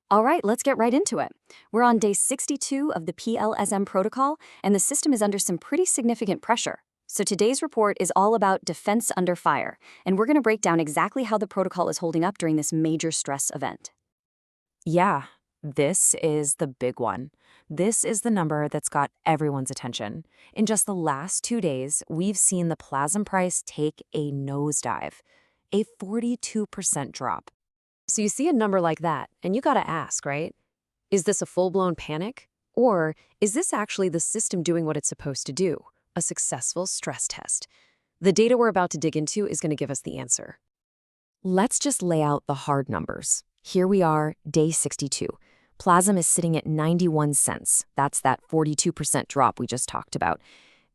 All right, let's get right into it. We're on day 62 of the PLSM protocol, and the system is under some pretty significant pressure. So today's report is all about defense under fire, and we're going to break down exactly how the protocol is holding up during this major stress event. Yeah, this is the big one. This is the number that's got everyone's attention. In just the last 2 days, we've seen the Plazm price take a nosedive, a 42% drop. So you see a number like that, and you gotta ask, right? Is this a full-blown panic? Or is this actually the system doing what it's supposed to do, a successful stress test? The data we're about to dig into is gonna give us the answer. Let's just lay out the hard numbers. Here we are, day 62. Plazm is sitting at 91 cents. That's that 42% drop we just talked about.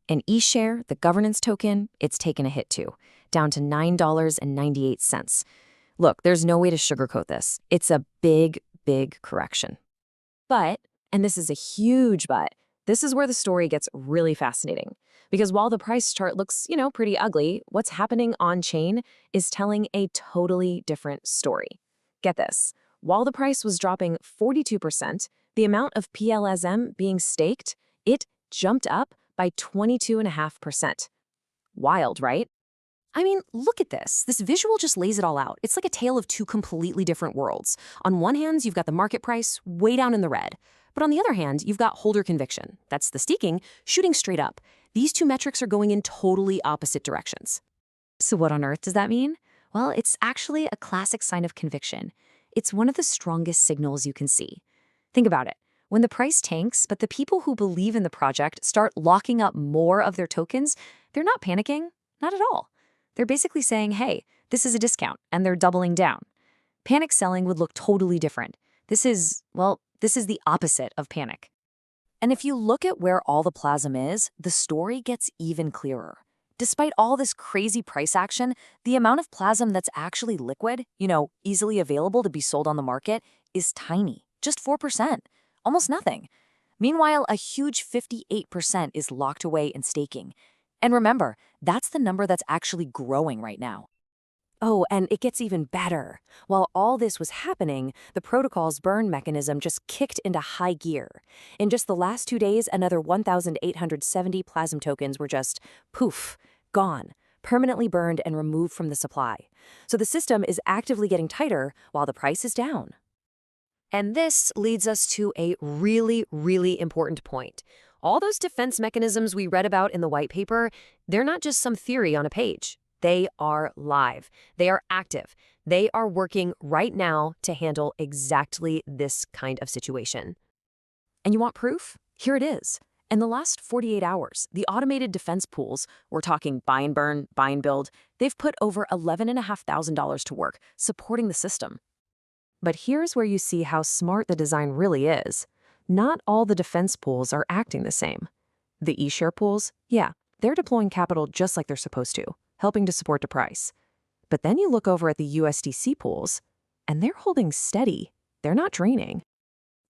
And eShare, the governance token, it's taken a hit too, down to $9.98. Look, there's no way to sugarcoat this. It's a big, big correction. But, and this is a huge but, this is where the story gets really fascinating. Because while the price chart looks, pretty ugly, what's happening on-chain is telling a totally different story. Get this. While the price was dropping 42%, the amount of PLSM being staked, it jumped up by 22.5%. Wild, right? I mean, look at this. This visual just lays it all out. It's like a tale of two completely different worlds. On one hand, you've got the market price way down in the red. But on the other hand, you've got holder conviction. That's the staking, shooting straight up. These two metrics are going in totally opposite directions. So what on earth does that mean? Well, it's actually a classic sign of conviction. It's one of the strongest signals you can see. Think about it. When the price tanks, but the people who believe in the project start locking up more of their tokens, they're not panicking, not at all. They're basically saying, hey, this is a discount, and they're doubling down. Panic selling would look totally different. This is the opposite of panic. And if you look at where all the Plazm is, the story gets even clearer. Despite all this crazy price action, the amount of Plazm that's actually liquid, easily available to be sold on the market, is tiny, just 4%, almost nothing. Meanwhile, a huge 58% is locked away in staking. And remember, that's the number that's actually growing right now. Oh, and it gets even better. While all this was happening, the protocol's burn mechanism just kicked into high gear. In just the last 2 days, another 1,870 Plazm tokens were just, poof, gone, permanently burned and removed from the supply. So the system is actively getting tighter while the price is down. And this leads us to a really, really important point. All those defense mechanisms we read about in the white paper, they're not just some theory on a page. They are live. They are active. They are working right now to handle exactly this kind of situation. And you want proof? Here it is. In the last 48 hours, the automated defense pools, we're talking buy and burn, buy and build, they've put over $11,500 to work supporting the system. But here's where you see how smart the design really is. Not all the defense pools are acting the same. The eShare pools, yeah, they're deploying capital just like they're supposed to, helping to support the price. But then you look over at the USDC pools, and they're holding steady. They're not draining.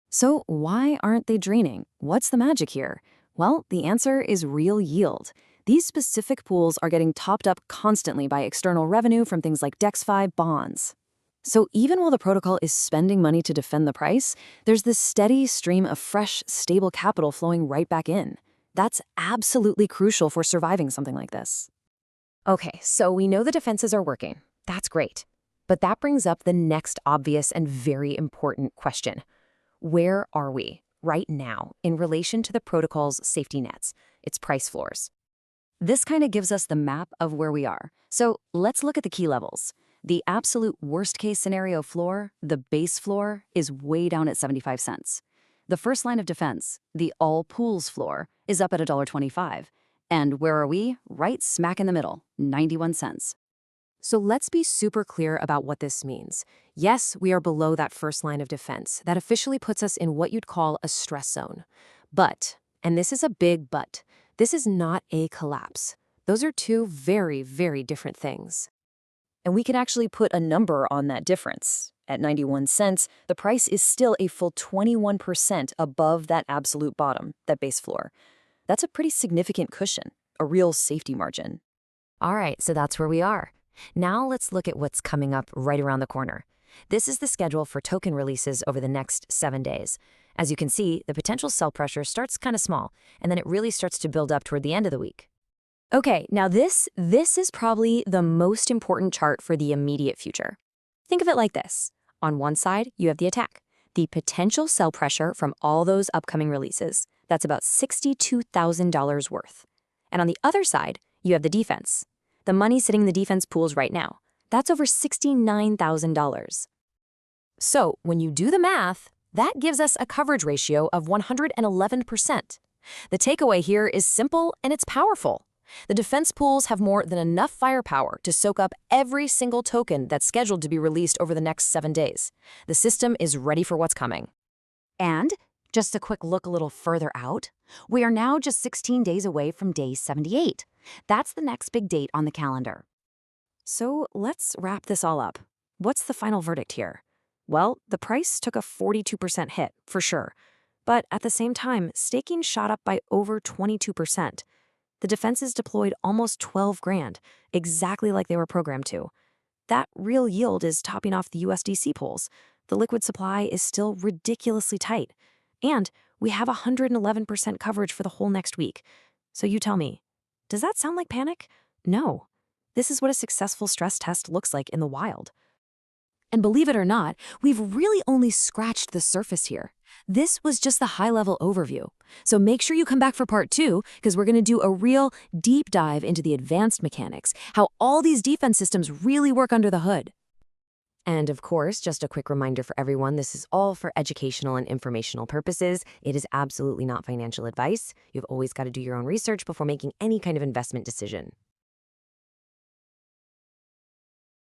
So why aren't they draining? What's the magic here? Well, the answer is real yield. These specific pools are getting topped up constantly by external revenue from things like DEX5 bonds. So even while the protocol is spending money to defend the price, there's this steady stream of fresh, stable capital flowing right back in. That's absolutely crucial for surviving something like this. Okay, so we know the defenses are working. That's great. But that brings up the next obvious and very important question. Where are we right now in relation to the protocol's safety nets, its price floors? This kind of gives us the map of where we are. So let's look at the key levels. The absolute worst-case scenario floor, the base floor, is way down at 75 cents. The first line of defense, the all pools floor, is up at $1.25. And where are we? Right smack in the middle, 91 cents. So let's be super clear about what this means. Yes, we are below that first line of defense. That officially puts us in what you'd call a stress zone. But, and this is a big but, this is not a collapse. Those are two very, very different things. And we can actually put a number on that difference. At 91 cents, the price is still a full 21% above that absolute bottom, that base floor. That's a pretty significant cushion, a real safety margin. All right, so that's where we are. Now let's look at what's coming up right around the corner. This is the schedule for token releases over the next 7 days. As you can see, the potential sell pressure starts kind of small, and then it really starts to build up toward the end of the week. Okay, now this is probably the most important chart for the immediate future. Think of it like this. On one side, you have the attack, the potential sell pressure from all those upcoming releases. That's about $62,000 worth. And on the other side, you have the defense. The money sitting in the defense pools right now. That's over $69,000. So when you do the math, that gives us a coverage ratio of 111%. The takeaway here is simple and it's powerful. The defense pools have more than enough firepower to soak up every single token that's scheduled to be released over the next 7 days. The system is ready for what's coming. And just a quick look a little further out, we are now just 16 days away from day 78. That's the next big date on the calendar. So let's wrap this all up. What's the final verdict here? Well, the price took a 42% hit, for sure. But at the same time, staking shot up by over 22%. The defenses deployed almost 12 grand, exactly like they were programmed to. That real yield is topping off the USDC pools. The liquid supply is still ridiculously tight. And we have 111% coverage for the whole next week. So you tell me, does that sound like panic? No. This is what a successful stress test looks like in the wild. And believe it or not, we've really only scratched the surface here. This was just the high-level overview. So make sure you come back for part 2, because we're going to do a real deep dive into the advanced mechanics, how all these defense systems really work under the hood. And of course, just a quick reminder for everyone, this is all for educational and informational purposes. It is absolutely not financial advice. You've always got to do your own research before making any kind of investment decision.